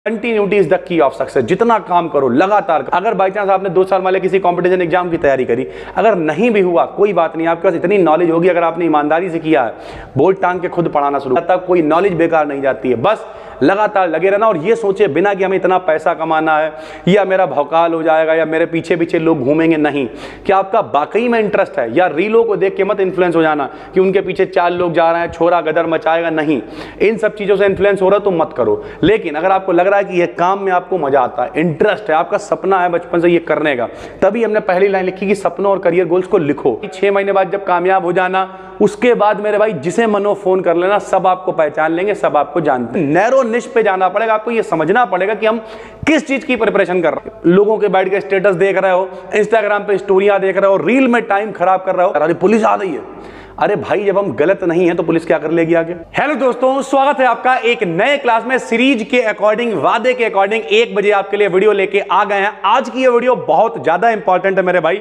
Continuity is the key of success. जितना काम करो लगातार। अगर बाई चांस आपने 2 साल वाले किसी कंपटीशन एग्जाम की तैयारी करी, अगर नहीं भी हुआ कोई बात नहीं, आपके पास इतनी नॉलेज होगी, अगर आपने ईमानदारी से किया है, बोर्ड टांग के खुद पढ़ाना शुरू करता, कोई नॉलेज बेकार नहीं जाती है। बस लगातार लगे रहना और ये सोचे बिना कि हमें इतना पैसा कमाना है या मेरा भौकाल हो जाएगा या मेरे पीछे पीछे लोग घूमेंगे, नहीं। कि आपका वाकई में इंटरेस्ट है, या रीलों को देख के मत इन्फ्लुएंस हो जाना कि उनके पीछे 4 लोग जा रहे हैं, छोरा गदर मचाएगा, नहीं। इन सब चीजों से इन्फ्लुएंस हो रहा है तो मत करो। लेकिन अगर आपको लग रहा है कि ये काम में आपको मजा आता है, इंटरेस्ट है, आपका सपना है बचपन से ये करने का, तभी हमने पहली लाइन लिखी कि सपनों और करियर गोल्स को लिखो। 6 महीने बाद जब कामयाब हो जाना, उसके बाद मेरे भाई जिसे मनो फोन कर लेना, सब आपको पहचान लेंगे, सब आपको जानते हैं। नैरो निश पे जाना पड़ेगा, आपको ये समझना पड़ेगा कि हम किस चीज की प्रिपरेशन कर रहे हैं। लोगों के बैठ के स्टेटस देख रहे हो, इंस्टाग्राम पे स्टोरियां देख रहे हो, रील में टाइम खराब कर रहे हो, अरे पुलिस आ गई है। अरे भाई जब हम गलत नहीं है तो पुलिस क्या कर लेगी आगे। हेलो दोस्तों, स्वागत है आपका एक नए क्लास में। सीरीज के अकॉर्डिंग, वादे के अकॉर्डिंग 1 बजे आपके लिए वीडियो लेके आ गए हैं। आज की ये वीडियो बहुत ज्यादा इंपॉर्टेंट है मेरे भाई,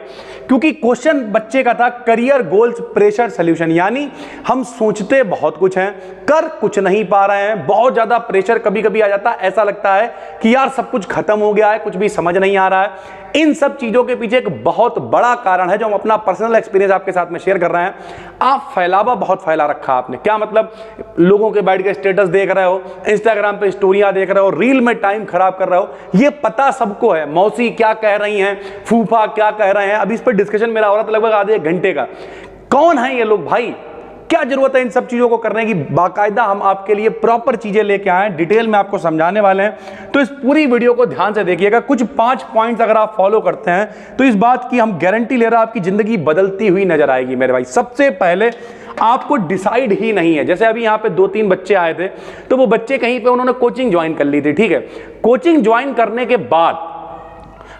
क्योंकि क्वेश्चन बच्चे का था करियर गोल्स प्रेशर सोल्यूशन। यानी हम सोचते बहुत कुछ हैं, कर कुछ नहीं पा रहे हैं, बहुत ज्यादा प्रेशर कभी कभी आ जाता है, ऐसा लगता है कि यार सब कुछ खत्म हो गया है, कुछ भी समझ नहीं आ रहा है। इन सब चीजों के पीछे एक बहुत बड़ा कारण है जो हम अपना पर्सनल एक्सपीरियंस आपके साथ में शेयर कर रहे हैं। आप फैलावा बहुत फैला रखा आपने। क्या मतलब? लोगों के बैठ के स्टेटस देख रहे हो, इंस्टाग्राम पे स्टोरियां देख रहे हो, रील में टाइम खराब कर रहे हो, ये पता सबको है। मौसी क्या कह रही हैं, फूफा क्या कह रहे हैं, अभी इस पर डिस्कशन मेरा हो रहा था लगभग आधे 1 घंटे का। कौन है ये लोग भाई? क्या जरूरत है इन सब चीजों को करने की? बाकायदा हम आपके लिए प्रॉपर चीजें लेके आए हैं, डिटेल में आपको समझाने वाले हैं। तो इस पूरी वीडियो को ध्यान से देखिएगा। कुछ 5 पॉइंट्स अगर आप फॉलो करते हैं तो इस बात की हम गारंटी ले रहे हैं आपकी जिंदगी बदलती हुई नजर आएगी मेरे भाई। सबसे पहले आपको डिसाइड ही नहीं है। जैसे अभी यहाँ पे 2-3 बच्चे आए थे, तो वो बच्चे कहीं पे उन्होंने कोचिंग ज्वाइन कर ली थी, ठीक है। कोचिंग ज्वाइन करने के बाद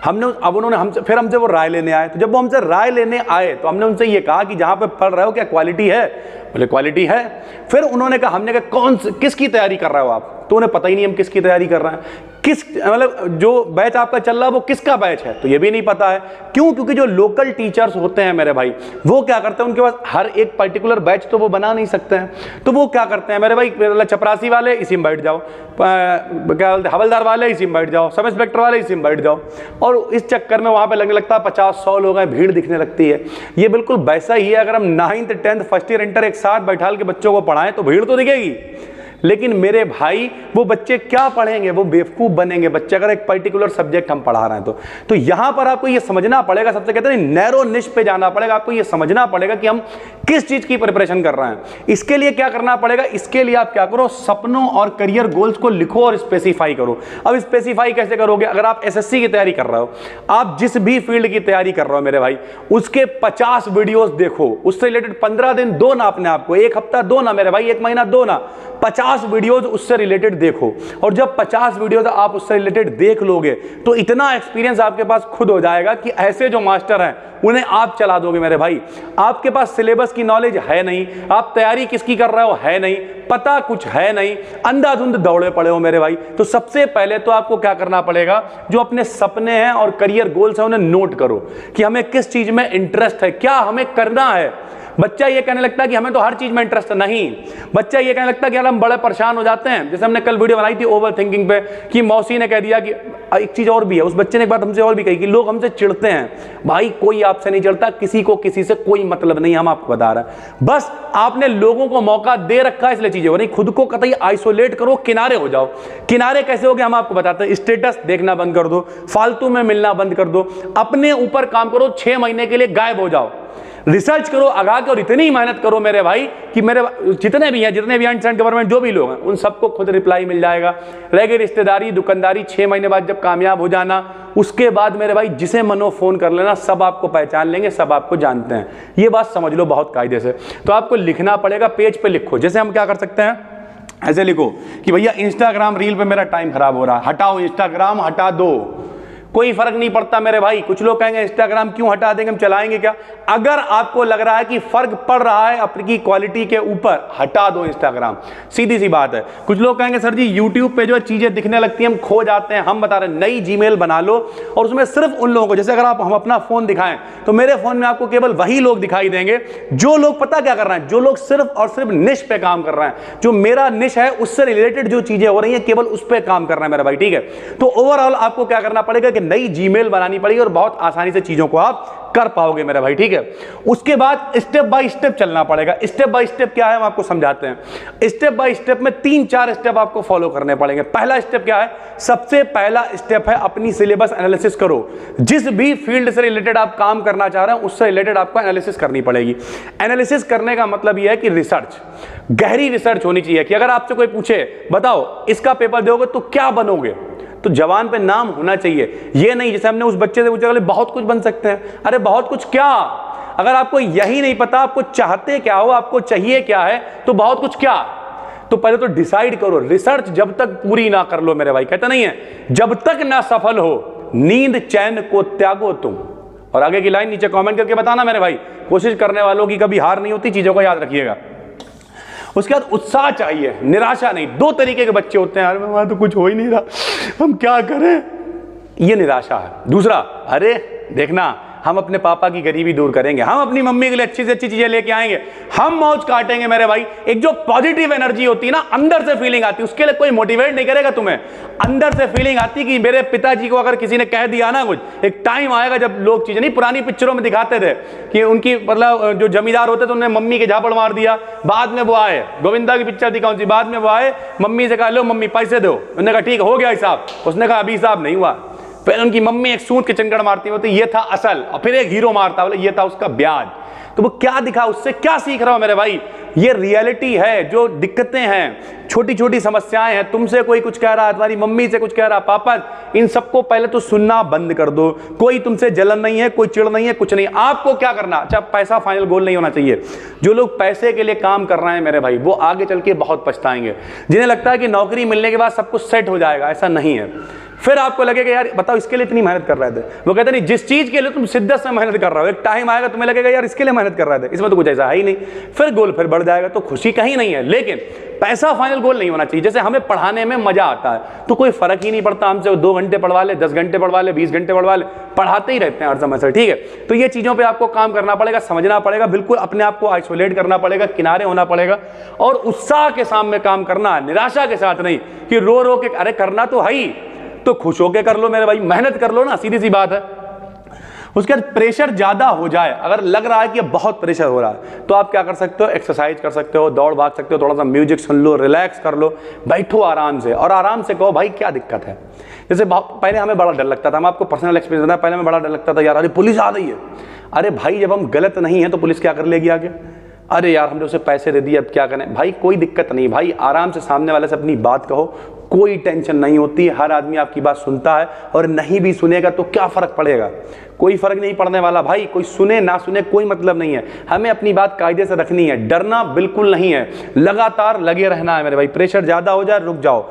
हमसे वो राय लेने आए। तो जब वो हमसे राय लेने आए तो हमने उनसे ये कहा कि जहां पे पढ़ रहे हो क्या क्वालिटी है? बोले क्वालिटी है। फिर उन्होंने कहा, हमने कहा किसकी तैयारी कर रहे हो आप? तो उन्हें पता ही नहीं हम किसकी तैयारी कर रहे हैं। मतलब जो बैच आपका चल रहा है वो किसका बैच है, तो ये भी नहीं पता है। क्यों? क्योंकि जो लोकल टीचर्स होते हैं मेरे भाई, वो क्या करते हैं, उनके पास हर एक पर्टिकुलर बैच तो वो बना नहीं सकते हैं। तो वो क्या करते हैं मेरे भाई, चपरासी वाले इसी में बैठ जाओ, क्या बोलते हवलदार वाले इसी में बैठ जाओ, सब इंस्पेक्टर वाले इसी में बैठ जाओ, और इस चक्कर में वहां पे लगने लगता है 50-100 लोग हैं, भीड़ दिखने लगती है। ये बिल्कुल वैसा ही है। अगर हम 9th 10th first year inter एक साथ बैठा के बच्चों को पढ़ाएं तो भीड़ तो दिखेगी, लेकिन मेरे भाई वो बच्चे क्या पढ़ेंगे? वो बेवकूफ बनेंगे बच्चे, अगर एक पर्टिकुलर सब्जेक्ट हम पढ़ा रहे हैं तो यहां पर आपको ये समझना पड़ेगा। सबसे कहते हैं नैरो निश पे जाना पड़ेगा। आपको ये समझना पड़ेगा कि हम किस चीज की प्रिपरेशन कर रहे हैं। इसके लिए क्या करना पड़ेगा? इसके लिए आप क्या करो, सपनों और करियर गोल्स को लिखो और स्पेसिफाई करो। अब स्पेसिफाई कैसे करोगे? अगर आप एसएससी की तैयारी कर रहे हो, आप जिस भी फील्ड की तैयारी कर रहे हो मेरे भाई, उसके 50 वीडियोस देखो, उससे रिलेटेड 15 दिन दो ना अपने आपको, 1 हफ्ता दो ना मेरे भाई, 1 महीना दो ना, 50 वीडियोस उससे रिलेटेड देखो। और जब 50 वीडियोस आप उससे रिलेटेड देख लोगे तो इतना एक्सपीरियंस आपके पास खुद हो जाएगा कि ऐसे जो मास्टर हैं उन्हें आप चला दोगे मेरे भाई। आपके पास सिलेबस की नॉलेज है नहीं, आप तैयारी किसकी कर रहे हो है नहीं, पता कुछ है नहीं, अंधाधुंध दौड़े पड़े हो मेरे भाई। तो सबसे पहले तो आपको क्या करना पड़ेगा, जो अपने सपने हैं और करियर गोल्स हैं उन्हें नोट करो कि हमें किस चीज में इंटरेस्ट है, क्या हमें करना है। बच्चा ये कहने लगता है कि हमें तो हर चीज में इंटरेस्ट है, नहीं। बच्चा ये कहने लगता है कि यार हम बड़े परेशान हो जाते हैं। जैसे हमने कल वीडियो बनाई थी ओवर थिंकिंग पे, कि मौसी ने कह दिया कि एक चीज और भी है, उस बच्चे ने एक बात हमसे और भी कही कि लोग हमसे चिढ़ते हैं। भाई कोई आपसे नहीं चिढ़ता, किसी को किसी से कोई मतलब नहीं, हम आपको बता रहे हैं। बस आपने लोगों को मौका दे रखा है इसलिए चीजें हो नहीं। खुद को कतई आइसोलेट करो, किनारे हो जाओ। किनारे कैसे हो गए हम आपको बताते हैं। स्टेटस देखना बंद कर दो, फालतू में मिलना बंद कर दो, अपने ऊपर काम करो, 6 महीने के लिए गायब हो जाओ, रिसर्च करो आगा के, और इतनी मेहनत करो मेरे भाई कि मेरे जितने भी सेंट्रल गवर्नमेंट जो भी लोग हैं उन सबको खुद रिप्लाई मिल जाएगा। रहेगी रिश्तेदारी, दुकानदारी, 6 महीने बाद जब कामयाब हो जाना, उसके बाद मेरे भाई जिसे मनो फोन कर लेना, सब आपको पहचान लेंगे, सब आपको जानते हैं। ये बात समझ लो बहुत कायदे से। तो आपको लिखना पड़ेगा, पेज पे लिखो। जैसे हम क्या कर सकते हैं, ऐसे लिखो कि भैया इंस्टाग्राम रील पे मेरा टाइम खराब हो रहा है, हटाओ इंस्टाग्राम, हटा दो। कोई फर्क नहीं पड़ता मेरे भाई। कुछ लोग कहेंगे इंस्टाग्राम क्यों हटा देंगे, हम चलाएंगे क्या? अगर आपको लग रहा है कि फर्क पड़ रहा है अपनी क्वालिटी के ऊपर, हटा दो इंस्टाग्राम, सीधी सी बात है। कुछ लोग कहेंगे सर जी यूट्यूब पे जो चीजें दिखने लगती हैं हम खो जाते हैं। हम बता रहे हैं नई जीमेल बना लो और उसमें सिर्फ उन लोगों को, जैसे अगर हम अपना फोन दिखाएं तो मेरे फोन में आपको केवल वही लोग दिखाई देंगे जो लोग पता क्या कर रहे हैं, जो लोग सिर्फ और सिर्फ निश पे काम कर रहे हैं। जो मेरा निश है उससे रिलेटेड जो चीजें हो रही हैं केवल उस पे काम कर रहे हैं मेरा भाई, ठीक है। तो ओवरऑल आपको क्या करना पड़ेगा कि नई जीमेल बनानी पड़ेगी और बहुत आसानी से चीजों को आप कर पाओगे मेरा भाई, ठीक है। उसके बाद स्टेप बाय स्टेप चलना पड़ेगा। स्टेप बाय स्टेप क्या है हम आपको समझाते हैं। स्टेप बाय स्टेप में 3-4 स्टेप आपको फॉलो करने पड़ेंगे। पहला स्टेप क्या है? सबसे पहला स्टेप है अपनी सिलेबस एनालिसिस करो। जिस भी फील्ड से रिलेटेड आप काम करना चाह रहे हैं उससे रिलेटेड आपको एनालिसिस करनी पड़ेगी। एनालिसिस करने का मतलब यह है कि रिसर्च, गहरी रिसर्च होनी चाहिए। कि अगर आपसे कोई पूछे बताओ इसका पेपर दोगे तो क्या बनोगे, तो जवान पे नाम होना चाहिए। ये नहीं जैसे हमने उस बच्चे से पूछा बहुत कुछ बन सकते हैं। अरे बहुत कुछ क्या? अगर आपको यही नहीं पता आपको चाहते क्या हो, आपको चाहिए क्या है, तो बहुत कुछ क्या? तो पहले तो डिसाइड करो। रिसर्च जब तक पूरी ना कर लो मेरे भाई, कहते नहीं है जब तक ना सफल हो नींद चैन को त्यागो तुम। और आगे की लाइन नीचे कमेंट करके बताना मेरे भाई। कोशिश करने वालों की कभी हार नहीं होती, चीजों को याद रखिएगा। उसके बाद उत्साह चाहिए, निराशा नहीं। 2 तरीके के बच्चे होते हैं, अरे वहां तो कुछ हो ही नहीं रहा, हम क्या करें, ये निराशा है। दूसरा, अरे देखना हम अपने पापा की गरीबी दूर करेंगे, हम अपनी मम्मी के लिए अच्छी से अच्छी चीजें लेके आएंगे, हम मौज काटेंगे मेरे भाई। एक जो पॉजिटिव एनर्जी होती है ना, अंदर से फीलिंग आती है, उसके लिए कोई मोटिवेट नहीं करेगा तुम्हें। अंदर से फीलिंग आती कि मेरे पिताजी को अगर किसी ने कह दिया ना कुछ, एक टाइम आएगा जब लोग चीजें नहीं, पुरानी पिक्चरों में दिखाते थे कि उनकी मतलब जो जमींदार होते थे उन्होंने मम्मी के झापड़ मार दिया, बाद में वो आए, गोविंदा की पिक्चर थी कौन सी, बाद में वो आए, मम्मी से कहा लो मम्मी पैसे दो, उन्होंने कहा ठीक हो गया हिसाब, उसने कहा अभी हिसाब नहीं हुआ। फिर उनकी मम्मी एक सूत के चंगड़ मारती होती, ये था असल, और फिर एक हीरो मारता, बोले ये था उसका ब्याज। तो वो क्या दिखा, उससे क्या सीख रहा हो मेरे भाई? ये रियलिटी है। जो दिक्कतें हैं, छोटी छोटी समस्याएं हैं, तुमसे कोई कुछ कह रहा है, तुम्हारी मम्मी से कुछ कह रहा, पापा, इन सबको पहले तो सुनना बंद कर दो। कोई तुमसे जलन नहीं है, कोई चिड़ नहीं है, कुछ नहीं। आपको क्या करना, अच्छा पैसा फाइनल गोल नहीं होना चाहिए। जो लोग पैसे के लिए काम कर रहे हैं मेरे भाई, वो आगे चल के बहुत पछताएंगे। जिन्हें लगता है कि नौकरी मिलने के बाद सब कुछ सेट हो जाएगा, ऐसा नहीं है। फिर आपको लगेगा यार बताओ इसके लिए इतनी मेहनत कर रहे थे, वो कहते नहीं जिस चीज के लिए तुम शिद्दत से मेहनत कर रहे हो, एक टाइम आएगा तुम्हें लगेगा यार इसके लिए मेहनत कर रहे थे, इसमें तो कुछ ऐसा है ही नहीं। फिर गोल फिर बढ़ जाएगा, तो खुशी कहीं नहीं है। लेकिन पैसा फाइनल गोल नहीं होना चाहिए। जैसे हमें पढ़ाने में मजा आता है तो कोई फर्क ही नहीं पड़ता, हमसे 2 घंटे पढ़वा ले, 10 घंटे पढ़वा ले, 20 घंटे पढ़वा ले, पढ़ाते ही रहते हैं हर समय से, ठीक है। तो ये चीजों पे आपको काम करना पड़ेगा, समझना पड़ेगा, बिल्कुल अपने आप को आइसोलेट करना पड़ेगा, किनारे होना पड़ेगा और उत्साह के सामने काम करना है, निराशा के साथ नहीं कि रो रो के। अरे करना तो है ही, तो खुश होके कर लो मेरे भाई, मेहनत कर लो ना, सीधी सी बात है। उसके बाद प्रेशर ज्यादा हो जाए, अगर लग रहा है कि बहुत प्रेशर हो रहा है, तो आप क्या कर सकते हो, एक्सरसाइज कर सकते हो, दौड़ भाग सकते हो, थोड़ा सा म्यूजिक सुन लो, रिलैक्स कर लो, बैठो आराम से और आराम से कहो भाई क्या दिक्कत है। जैसे पहले हमें बड़ा डर लगता था, हम आपको पर्सनल एक्सपीरियंस है, पहले हमें बड़ा डर लगता था यार अरे पुलिस आ रही है। अरे भाई जब हम गलत नहीं है तो पुलिस क्या कर लेगी आगे? अरे यार हमने उसे पैसे दे दिए अब क्या करें? भाई कोई दिक्कत नहीं भाई, आराम से सामने वाले से अपनी बात कहो, कोई टेंशन नहीं होती। हर आदमी आपकी बात सुनता है और नहीं भी सुनेगा तो क्या फर्क पड़ेगा, कोई फर्क नहीं पड़ने वाला भाई। कोई सुने ना सुने कोई मतलब नहीं है, हमें अपनी बात कायदे से रखनी है, डरना बिल्कुल नहीं है, लगातार लगे रहना है मेरे भाई। प्रेशर ज्यादा हो जाए रुक जाओ,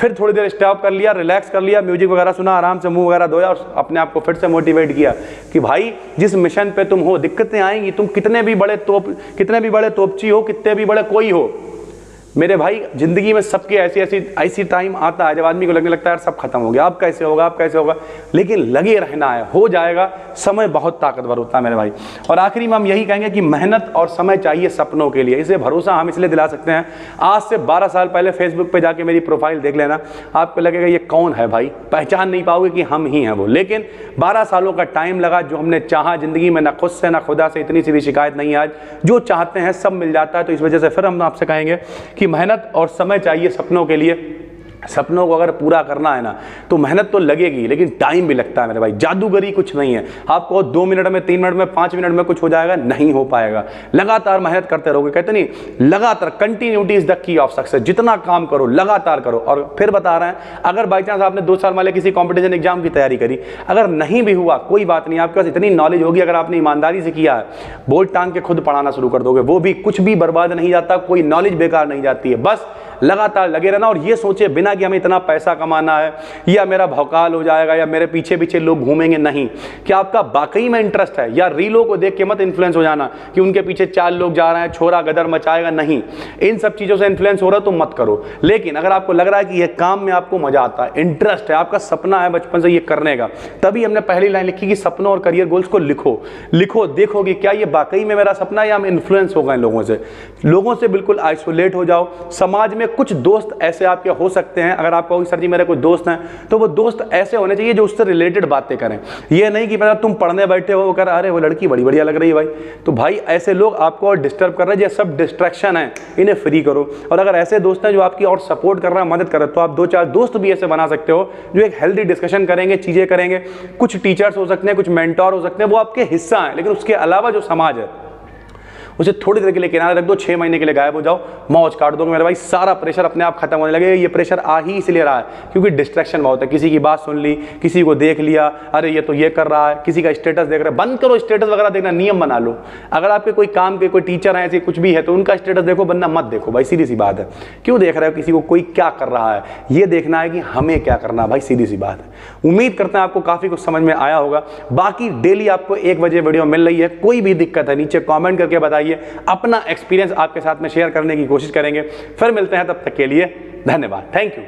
फिर थोड़ी देर स्टॉप कर लिया, रिलैक्स कर लिया, म्यूजिक वगैरह सुना, आराम से मुंह वगैरह धोया और अपने आप को फिर से मोटिवेट किया कि भाई जिस मिशन पे तुम हो दिक्कतें आएंगी, तुम कितने भी बड़े तोपची हो, कितने भी बड़े कोई हो मेरे भाई, जिंदगी में सबके ऐसी टाइम आता है जब आदमी को लगने लगता है यार सब खत्म हो गया, अब कैसे होगा, लेकिन लगे रहना है, हो जाएगा। समय बहुत ताकतवर होता है मेरे भाई। और आखिरी में हम यही कहेंगे कि मेहनत और समय चाहिए सपनों के लिए। इसे भरोसा हम इसलिए दिला सकते हैं, आज से 12 साल पहले फेसबुक पे जाके मेरी प्रोफाइल देख लेना, आपको लगेगा ये कौन है भाई, पहचान नहीं पाओगे कि हम ही हैं वो। लेकिन 12 सालों का टाइम लगा, जो हमने चाहा जिंदगी में, ना खुद से ना खुदा से इतनी सी भी शिकायत नहीं। आज जो चाहते हैं सब मिल जाता है। तो इस वजह से फिर हम आपसे कहेंगे कि मेहनत और समय चाहिए सपनों के लिए। सपनों को अगर पूरा करना है ना तो मेहनत तो लगेगी, लेकिन टाइम भी लगता है मेरे भाई। जादूगरी कुछ नहीं है, आपको 2 मिनट में, 3 मिनट में, 5 मिनट में कुछ हो जाएगा, नहीं हो पाएगा। लगातार मेहनत करते रहोगे, कहते नहीं लगातार, continuity is the key of success. जितना काम करो लगातार करो। और फिर बता रहे हैं, अगर बाई चांस आपने 2 साल वाले किसी कॉम्पिटिशन एग्जाम की तैयारी करी, अगर नहीं भी हुआ कोई बात नहीं, आपके पास इतनी नॉलेज होगी, अगर आपने ईमानदारी से किया है, बोल टांग के खुद पढ़ाना शुरू कर दोगे, वो भी कुछ भी बर्बाद नहीं जाता, कोई नॉलेज बेकार नहीं जाती है। बस लगातार लगे रहना और ये सोचे बिना कि हमें इतना पैसा कमाना है या मेरा भौकाल हो जाएगा या मेरे पीछे पीछे लोग घूमेंगे, नहीं। क्या आपका वाकई में इंटरेस्ट है, या रीलों को देख के मत इन्फ्लुएंस हो जाना कि उनके पीछे 4 लोग जा रहे हैं, छोरा गदर मचाएगा, नहीं। इन सब चीज़ों से इन्फ्लुएंस हो रहा है तो मत करो। लेकिन अगर आपको लग रहा है कि ये काम में आपको मजा आता है, इंटरेस्ट है, आपका सपना है बचपन से ये करने का, तभी हमने पहली लाइन लिखी कि सपनों और करियर गोल्स को लिखो। लिखो, देखो कि क्या ये वाकई में मेरा सपना है या हम इन्फ्लुएंस हो गए लोगों से बिल्कुल आइसोलेट हो जाओ। समाज में कुछ दोस्त ऐसे आपके हो सकते हैं, अगर आप कहोगे सर जी मेरे कोई दोस्त हैं, तो वो दोस्त ऐसे होने चाहिए जो उससे रिलेटेड बातें करें। ये नहीं कि तुम पढ़ने बैठे हो, कर अरे वो लड़की बड़ी बढ़िया लग रही है भाई, तो भाई ऐसे लोग आपको और डिस्टर्ब कर रहे हैं, ये सब डिस्ट्रैक्शन है, इन्हें फ्री करो। और अगर ऐसे दोस्त हैं जो आपकी और सपोर्ट कर रहे हैं, मदद कर रहे हैं, तो आप 2-4 दोस्त भी ऐसे बना सकते हो जो एक हेल्दी डिस्कशन करेंगे, चीजें करेंगे। कुछ टीचर्स हो सकते हैं, कुछ मेंटोर हो सकते हैं, वो आपके हिस्सा हैं, लेकिन उसके अलावा जो समाज है उसे थोड़ी देर के लिए किनारे रख दो, 6 महीने के लिए गायब हो जाओ, मौज काट दो मेरे भाई, सारा प्रेशर अपने आप खत्म होने लगे। ये प्रेशर आ ही इसलिए रहा है क्योंकि डिस्ट्रैक्शन बहुत है, किसी की बात सुन ली, किसी को देख लिया, अरे ये तो ये कर रहा है, किसी का स्टेटस देख रहे हैं। बंद करो स्टेटस वगैरह देखना, नियम बना लो। अगर आपके कोई काम के कोई टीचर है, ऐसे कुछ भी है, तो उनका स्टेटस देखो, वरना मत देखो भाई, सीधी सी बात है। क्यों देख रहे हो किसी को, कोई क्या कर रहा है, ये देखना है कि हमें क्या करना है भाई, सीधी सी बात है। उम्मीद करते हैं आपको काफी कुछ समझ में आया होगा। बाकी डेली आपको 1 बजे वीडियो मिल रही है, कोई भी दिक्कत है नीचे कॉमेंट करके बताइए, अपना एक्सपीरियंस आपके साथ में शेयर करने की कोशिश करेंगे। फिर मिलते हैं, तब तक के लिए धन्यवाद, थैंक यू।